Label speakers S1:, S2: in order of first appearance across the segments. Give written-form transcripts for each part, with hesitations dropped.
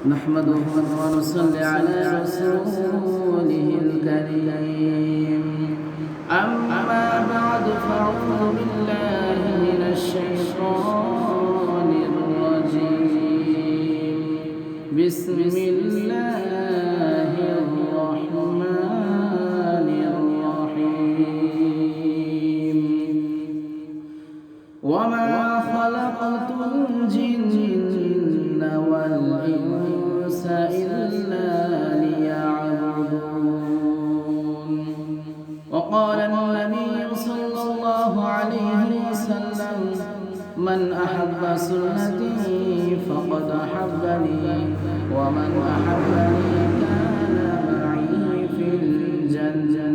S1: نحمده ونصلي على رسوله الكريم أما بعد فأعوذ بالله من الشيطان الرجيم بسم الله الرحمن الرحيم وما خلقت الجن والإنس إلا ليعبدون وقال النبي صلى الله عليه وسلم من أحب سنتي فقد أحبني ومن أحبني كان معي في الجنة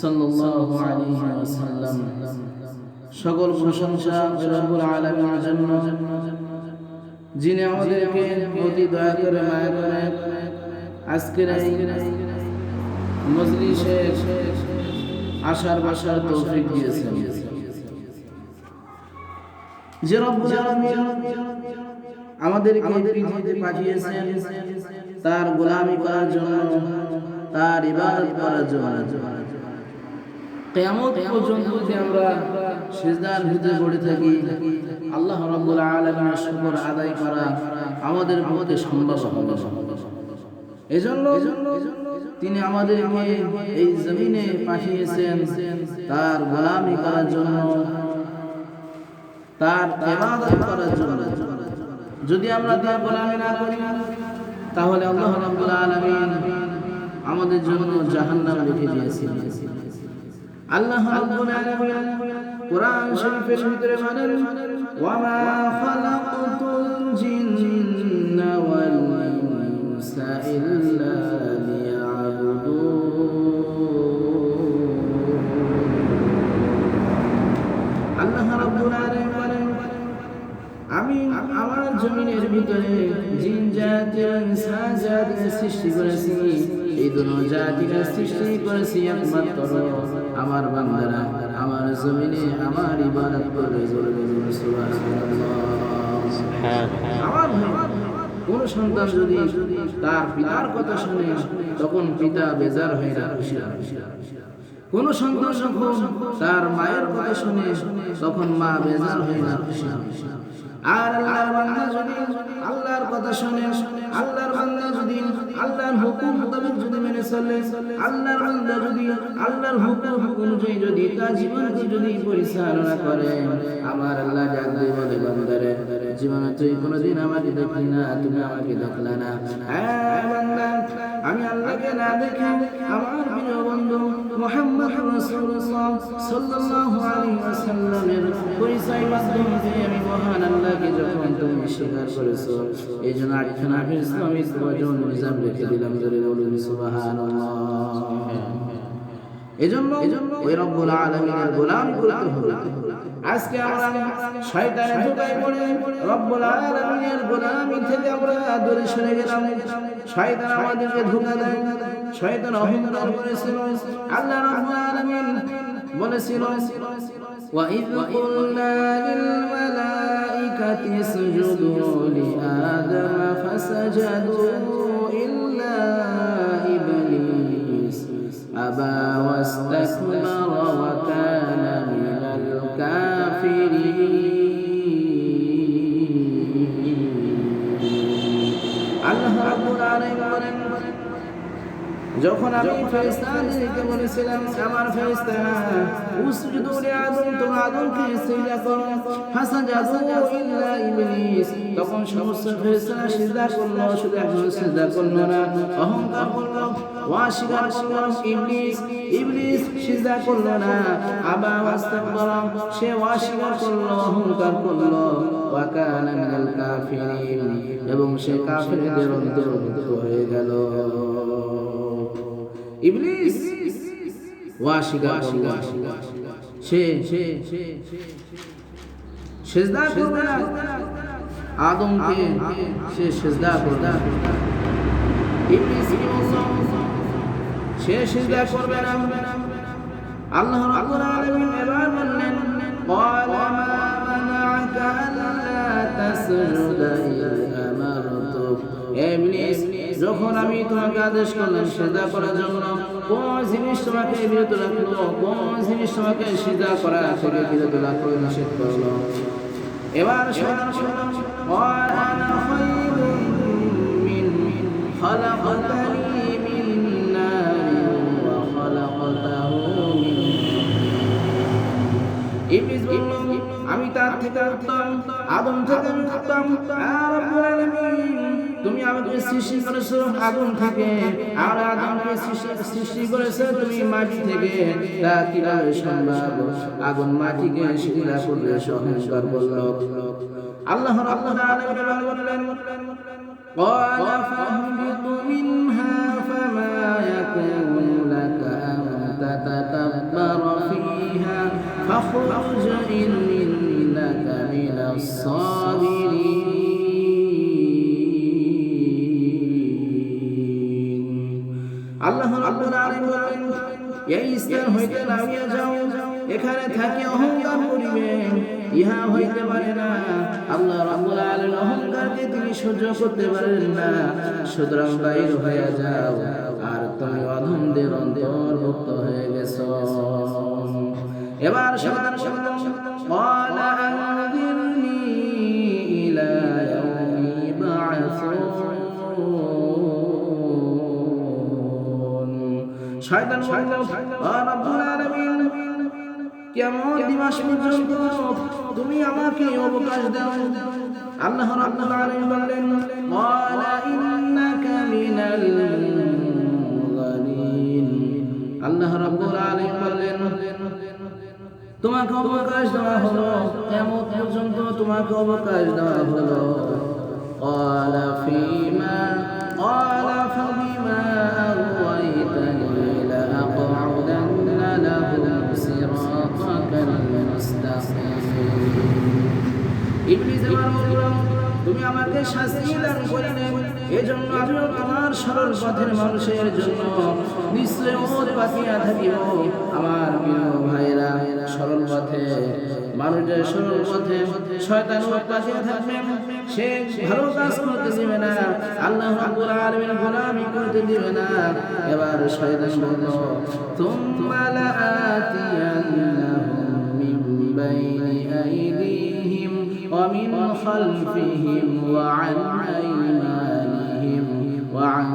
S1: صلى الله عليه وسلم সকল প্রশংসা রব্বুল আলামিনের জন্য যিনি আমাদেরকে অতি দয়া করে মায়া করে আজকের এই মজলিসে আসার বসার তৌফিক দিয়েছেন। যে রব্বুল আলামিন আমাদেরকে পৃথিবীতে পাঠিয়েছেন তার গোলামি করার জন্য, তার ইবাদত করার জন্য। কিয়ামত পর্যন্ত যে আমরা সিজদার ভিতরে পড়ে থাকি, আল্লাহ রাব্বুল আলামিনের শুকর আদায় করা আমাদের পক্ষে সম্ভব হবে। এজন্য তিনি আমাদেরকে এই জমিনে পাঠিয়েছেন তার গোলামি করার জন্য, তার ইবাদত করার জন্য। যদি আমরা তার গোলামি না করি তাহলে আল্লাহ রাব্বুল আলামিন আমাদের জন্য জাহান্নাম রেখে দিয়েছেন। আল্লাহ রাব্বুল আলামিন কোরআন শরীফের ভিতরে বলেন ওয়ামা খালাকতুল জিন্না ওয়াল ইনসা ইল্লা লিয়াবুদুন। আল্লাহ রাব্বুল আলামিন বলেন আমি আমার জমিনের ভিতরে জিন জাতি ইনসান জাতিকে সৃষ্টি করেছি, এই দুটো জাতিকে সৃষ্টি করেছি একমাত্র আমার বান্দারা আমার জমিনে আমার ইবাদত করবে। আমার কোন সন্তান যদি তার পিতার কথা শুনে তখন পিতা বেজার হয়ে না খুশি। কোন সন্তান যখন তার মায়ের কথা শুনে তখন মা বেজার হয়ে না খুশি। আর আল্লাহর বান্দা যদি আল্লাহর কথা শুনে, আল্লাহর বান্দা যদি আল্লাহর হুকুম মোতাবেক যদি মেনে চলে, আল্লাহর বান্দা যদি আল্লাহর হুকুম অনুযায়ী যদি তার জীবনকে যদি পরিচালনা করে, আমার আল্লাহ ডাক দিয়ে বলে বান্দারে জীবনে তুই কোনোদিন আমাকে দেখলি না, তুমি আমাকে দেখলা না। হ্যাঁ বান্দা, আমি আল্লাহকে না দেখে আমার প্রিয় বন্ধু মুহাম্মদ রাসূলুল্লাহ সাল্লাল্লাহু আলাইহি ওয়াসাল্লামের পরিচয় মাধ্যমে আমি মহান আল্লাহকে যখন তুমি স্বীকার করেছো, এই জন্য আটখানা ইসলামী প্রয়োজন নিজাম রেখে দিলাম। জোরে বলুন সুবহানাল্লাহ। এজন্য ওই রব্বুল আলামিনের গোলামি করতে হবে। আজকে আমরা শয়তানের ধোঁকায় পড়ে রব্বুল আলামিনের গোলামি থেকে আমরা দূরে সরে গেলাম। শয়তান আমাদেরকে ধোঁকা দেয়, শয়তান অহংকার করেছিল। আল্লাহ রাব্বুল আলামিন বলেছিল وَإِذْ قُلْنَا لِلْمَلَائِكَةِ اسْجُدُوا لِآدَمَ فَسَجَدُوا إِلَّا إِبْلِيسَ أَبَى وَاسْتَكْبَرَ وَكَانَ مِنَ الْكَافِرِينَ। আল্লাহ রাব্বুল আলামিন বলেন যখন আমি ফেরেশতাদেরকে বলেছিলাম আমার ফেরেশতারা উসজুদু লিআদম, তোমরা আদমকে সিজদা করো, ফাসাজাদু ইল্লা ইবলিস, তখন সমস্ত ফেরেশতারা সিজদা করলো, শুধু একজন সিজদা করলো না, অহংকার করলো, অস্বীকার করলো। ইবলিস সিজদা করলো না, আবা ওয়াস্তাকবারা, সে অস্বীকার করলো, অহংকার করলো, ওয়া কানা মিনাল কাফিরিন, এবং সে কাফিরদের অন্তর্ভুক্ত হয়ে গেল। ইবলিস ওয়াশিকা সে সিজদা করবে না, আদমকে সে সিজদা করবে। ইবলিস সে সিজদা করবে না। আল্লাহ রাব্বুল আলামিন এবার বললেন قال ما منعك ألا তাসজুদা ইয আমারতুক। হে ইবলিস, যখন আমি তোমাকে আদেশ করলাম সিজদা করার জন্য, কোন জিনিস তোমাকে বিরত রাখলো, কোন জিনিস তোমাকে সিজদা করা থেকে বিরত রাখলো, নিষেধ করলো? এবার শয়তান বলল, আনা খায়রুম মিন খালাকতানি মিন নারিন ওয়া খালাকতাহু মিন। ইবলিস বলল, আমি তার থেকে উত্তম, আদম থেকে উত্তম। আর রব্বুল আলামিন, তুমি আমাকে সৃষ্টি করেছো আগুন থেকে, আর আদমকে সৃষ্টি করেছো তুমি মাটি থেকে। তা কিভাবে সম্ভব? আগুন মাটিকে সিজদা করবে? অহংকার বলল। আল্লাহ রাব্বুল আলামিন বললেন, قال فاهبط منها فما يكون لك أن تتكبر فيها فاخرج إنك من الصاغرين। আল্লাহ রাব্বুল আলামিন বলেন, এই স্থান হইতে নামিয়া যাও, এখানে থাকি অহংকার করিবে, ইহা হইতে পারে না। আল্লাহ রাব্বুল আলামিন অহংকারকে তিনি সহ্য করতে পারেন না, সুতরাং বাইর হয়ে যাও। আর তুমি অধমদের অন্তর্ভুক্ত হয়ে গেছো। এবার শয়তান বলল, قال أنظرني إلى يوم يبعثون। শয়তান বলল, ও রব্বুল আলামিন, কিয়ামত দিবস পর্যন্ত তুমি আমাকে অবকাশ দাও। আল্লাহ রাব্বুল আলামিন বললেন, قال إنك من المنظرين। আল্লাহ রাব্বুল আলামিন বললেন, তোমাকে অবকাশ দেওয়া হলো, কিয়ামত পর্যন্ত তোমাকে অবকাশ দেওয়া হলো। قال فيما قال فبما أغويتني لأقعدن لهم صراطك المستقيم। ইবলিস এবার বলল, তুমি আমাকে শাস্তি দান করলে, এজন্য আমিও তোমার সরল পথের মানুষের জন্য নিশ্চয় ওর বাঁচিয়া থাকিব। আমার প্রিয় ভাইরা, সরল পথে মানুষের সরল পথে শয়তান বাঁচিয়া থাকবে, সে ভালো কাজ করতে দিবে না, আল্লাহ রাব্বুল আলামিন গোলামি করতে দিবে না। এবার শয়তান বলল, তুম্মা লাআতিয়ান্নাহুম মিন বাইনি আইদিহিম ওয়া মিন খালফিহিম ওয়া আন আইমানিহিম ওয়া আন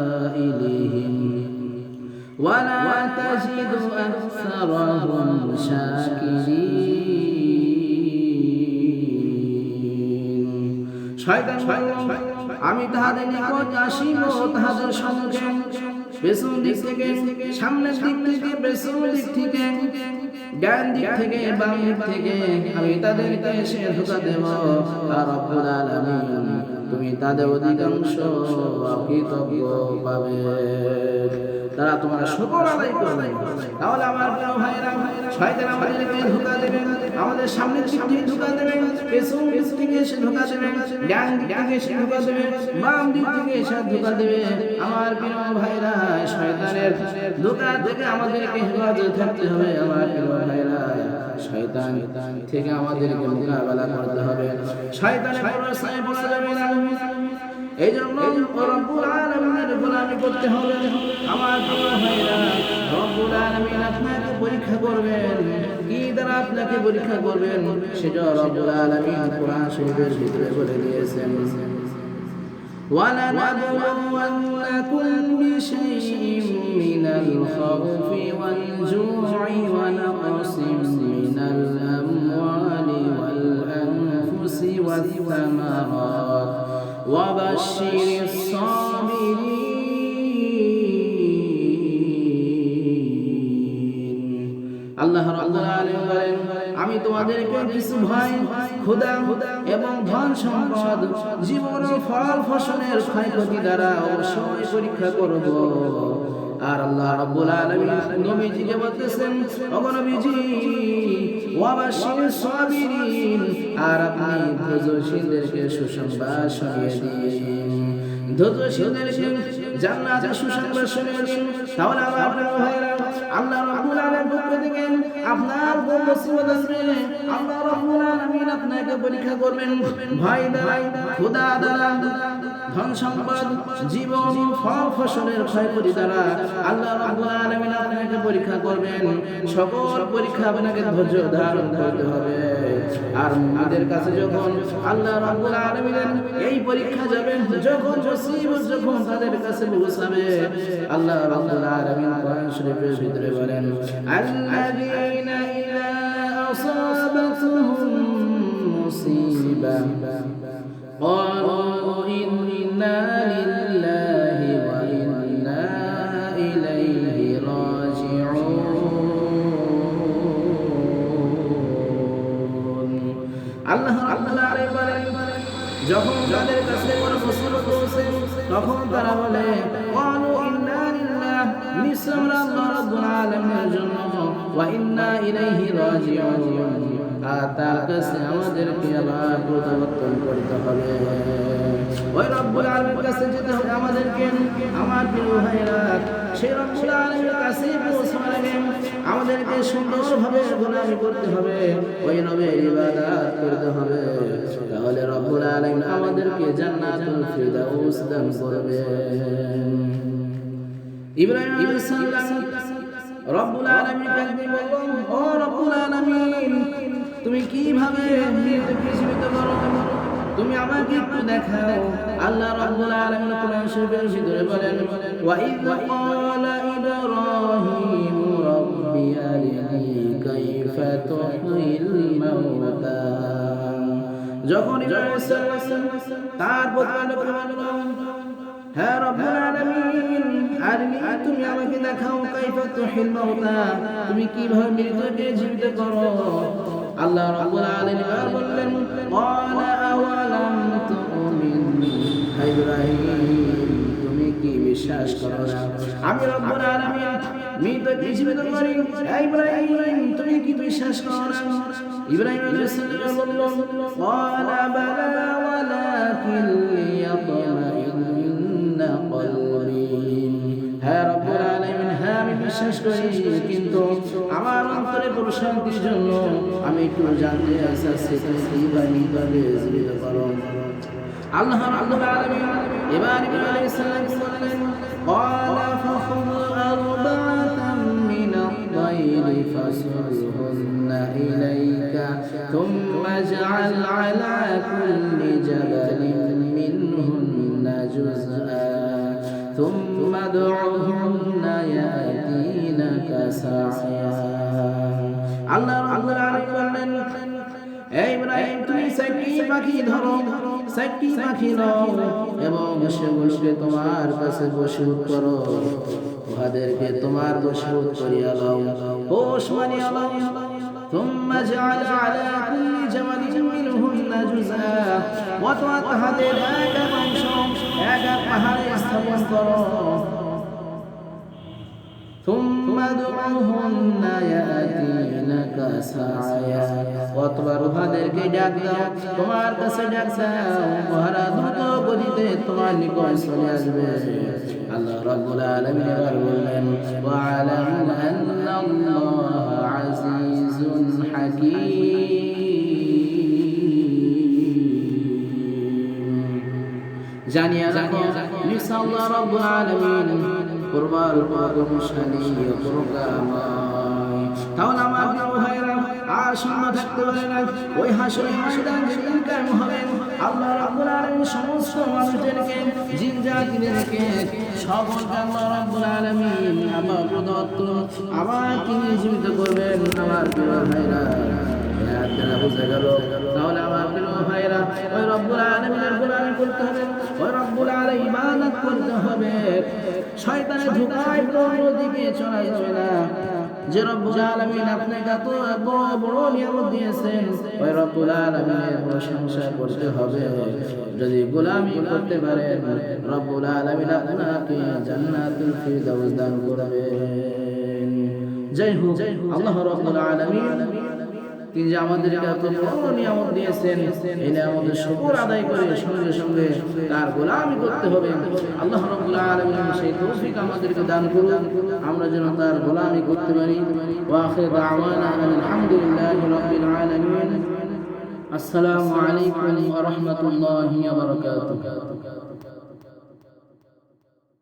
S1: শামাইলিহিম ওয়া লা তাজিদু আকসারাহুম শাকিরিন। শয়তান বলল, আমি তাহাদের নিকট আসিব, তাহাদের সম্মুখে পেছন দিক থেকে, সামনের দিক থেকে, পেছন দিক থেকে, ডান দিক থেকে, বাম দিক থেকে আমি তাদেরকে এসে ধোঁকা দেব। আর রব্বুল আলামিন, তুমি তাদের অধিকাংশ অকৃতজ্ঞ পাবে, তারা তোমার শুকর আদায় করবে। তাহলে আমার প্রিয় ভাইরা, শয়তান আমাদেরকে ধোঁকা দেবে, আমাদের সামনের দিক থেকে ধোঁকা দেবে, পেছন দিক থেকে এসে ধোঁকা দেবে, ডান দিক থেকে এসে ধোঁকা দেবে, বাম দিক থেকে এসে ধোঁকা দেবে। আমার প্রিয় ভাইরা, শয়তানের ধোঁকা থেকে আমাদেরকে হেফাজত থাকতে হবে। আমার প্রিয় ভাইরা, শয়তান থেকে আমাদেরকে মোকাবেলা করতে হবে, শয়তানের ভরসায় পড়া যাবে না। এই জন্য রব্বুল আলামিনের গোলামি করতে হবে। আমার প্রিয় ভাইরা, রব্বুল আলামিন আপনাকে পরীক্ষা করবেন। কি দ্বারা আপনাকে পরীক্ষা করবেন সেটা রব্বুল আলামিন কোরআন শরীফের ভিতরে বলে দিয়েছেন। وَلَنَبْلُوَنَّكُمْ بِشَيْءٍ مِّنَ الْخَوْفِ وَالْجُوعِ وَنَقْصٍ مِّنَ الْأَمْوَالِ وَالْأَنفُسِ وَالثَّمَرَاتِ وَبَشِّرِ الصَّابِرِينَ। আল্লাহ রাব্বুল আলামিন বলেন, আমি তোমাদেরকে কিছু ভয়, ক্ষুধা এবং ধন সম্পদ, জীবন ও ফল ফসলের ক্ষয়ক্ষতি দ্বারা অবশ্যই পরীক্ষা করব। আর আল্লাহ রাব্বুল আলামিন নবীজিকে বলতেছেন, ওগো নবীজি, ওয়াবাশশিরিস সাবিরিন, আর আপনি ধৈর্যশীলদেরকে সুসংবাদ শুনিয়ে দিন, ধৈর্যশীলদেরকে জান্নাতের সুসংবাদ শুনিয়ে দিন। তাহলে আমার প্রিয় ভাইরা, আল্লাহ রাব্বুল আলামিনের পক্ষ থেকে আপনার মুসিবত আসবে আল্লাহ রাব্বুল আলামিন আপনাকে পরীক্ষা করবেন ভয় দ্বারা খোদা দ্বারা ধন সম্পদ জীবন ফল ফসলের ক্ষয়ক্ষতি দ্বারা আল্লাহ রাব্বুল আলামিন আপনাকে পরীক্ষা করবেন সকল পরীক্ষা আপনাকে ধৈর্য ধারণ করতে হবে আর মুমিনদের কাছে যখন আল্লাহ রাব্বুল আলামিনের এই পরীক্ষা যাবে যখন মুসিবত যখন তাদের কাছে পৌঁছাবে আল্লাহ রাব্বুল আলামিন কোরআন শরীফের ভিতরে বলেন আল্লাযীনা ইযা আসাবাতুহুম মুসিবা قالوا إنا لله وإنا إليه راجعون الله রাব্বুল আলামিন বলেন যখন তাদের কাছে কোনো মুসিবত পৌঁছে তখন তারা বলে قالوا إنا لله নিশ্চয় আমরা আল্লাহ রাব্বুল আলামিনের জন্য ওয়া ইন্না ইলাইহি রাজিউন আর তার কাছে আমাদেরকে আবার প্রত্যাবর্তন করতে হবে ওই রব্বুল আলামিনের কাছে যেতে হবে আমাদেরকে আমার প্রিয় ভাইরা সেই রব্বুল আলামিনের কাছে পৌঁছানোর আগে আমাদেরকে সুন্দরভাবে গোলামি করতে হবে ওই রবের ইবাদত করতে হবে তাহলে রব্বুল আলামিন আমাদেরকে জান্নাতুল ফিরদাউস দান করবেন ইব্রাহিম আলাইহিস সালাম রব্বুল আলামিনকে একদিন বললেন ও রব্বুল আলামিন তুমি কিভাবে মৃতকে জীবিত করো তুমি আমাকে একটু দেখাও আল্লাহ রাব্বুল আলামিন কোরআন শরীফের ভিতরে বলেন ওয়া ইয ক্বালা ইব্রাহিম রাব্বি আরিনি কাইফা তুহিল মাউতা যখন ইব্রাহিম সাল্লাল্লাহু তার প্রতিপালককে বললেন হে রব্বুল আলামিন আরিনি তুমি আমাকে দেখাও কাইফা তুহিল মাউতা তুমি কিভাবে মৃতকে জীবিত করো আল্লাহ রাব্বুল আলামিন বললেন ক্বালা আওয়ালাম তুমিন হে ইব্রাহিম তুমি কি বিশ্বাস করো না আমি রব্বুল আলামিন মৃতকে জীবিত করি হে ইব্রাহিম তুমি কি বিশ্বাস করো না ইব্রাহিম আলাইহিস সালাম বললেন ক্বালা বালা ওয়ালাকিন লিয়াতমাইন্না কলবি হে রব্বুল আলামিন হ্যাঁ আমি বিশ্বাস করি কিন্তু আমার অন্তরে প্রশান্তির জন্য আমি একটু জানতে চাচ্ছি তুমি কিভাবে জীবিত করো আল্লাহ রাব্বুল আলামিন এবার ইব্রাহিম আলাইহিস সালাম বললেন ক্বালা ফাখুয আরবাআতাম মিনাত-তায়রি ফাসরহুন্না ইলাইকা থুম্মা ইজআল আলা কুল্লি জাবালিন মিনহুন্না জুযআ ثم ادعهن يأتينك سعيا আল্লাহ রাব্বুল আলামিন বললেন এই ইব্রাহিম তুমি সাইকি পাখি ধরো সাইকি পাখি নাও এবং সেগুলোকে তোমার কাছে বশীভূত করো উহাদেরকে তোমার বশীভূত করিয়া লও হোশ মানিয়া লও ثم اجعل على كل جبل منهن جزءا وتوتهদের এক অংশ এক পাহাড়ে স্থাপন করো ثم ادعهن يأتينك سعيا অতবার উহাদেরকে ডাক দাও তোমার কাছে ডাক দাও ওহারা দ্রুত গতিতে তোমার নিকট চলে আসবে আল্লাহ রাব্বুল আলামিন এবার বললেন ওয়া'লাম আন্নাল্লাহা আজিজুন হাকীম জানিয়া রাখো নিশ্চয় আল্লাহ রাব্বুল আলামিন কুরবান পরাক্রমশালী পরাক্রমময় তাহলে আমার ভাইরা আর শূন্য থাকতে পারে না ওই হাসরের ময়দান যেদিন কায়েম হবে আল্লাহ রাব্বুল আলামিন সমস্ত মানুষদেরকে জিন জাতিদেরকে সকলকে আল্লাহ রাব্বুল আলামিন আমার প্রদত্ত আমাকে জীবিত করবেন আমার প্রিয় ভাইরা আপনারা বুঝে গেল তাহলে আমার প্রিয় ভাইরা ওই রব্বুল আলামিনের গোলামি করতে হবে ওই রব্বুল আলামিন ইবাদত করতে হবে শয়তানের ধোঁকায় কোনো দিকে চলা যাবে না যে রব্বুল আলামিন আপনাকে এত বড় নিয়ামত দিয়েছেন ওই রব্বুল আলামিনের প্রশংসা করতে হবে যদি গোলামি করতে পারেন রব্বুল আলামিন আপনাকে জান্নাতুল ফিরদাউস দান করবেন জয় হোক আল্লাহ রাব্বুল আলামিন তিনি যে আমাদেরকে এত বড় নিয়ামত দিয়েছেন, এই নিয়ামতের শুকর আদায় করে সঙ্গে সঙ্গে তার গোলামি করতে হবে। আল্লাহ রাব্বুল আলামিন সেই তৌফিক আমাদেরকে দান করুন, আমরা যেন তার গোলামি করতে পারি। ওয়া আখিরু দাওয়ানা আলহামদুলিল্লাহি রাব্বিল আলামিন। আসসালামু আলাইকুম ওয়া রাহমাতুল্লাহি ওয়া বারাকাতুহু।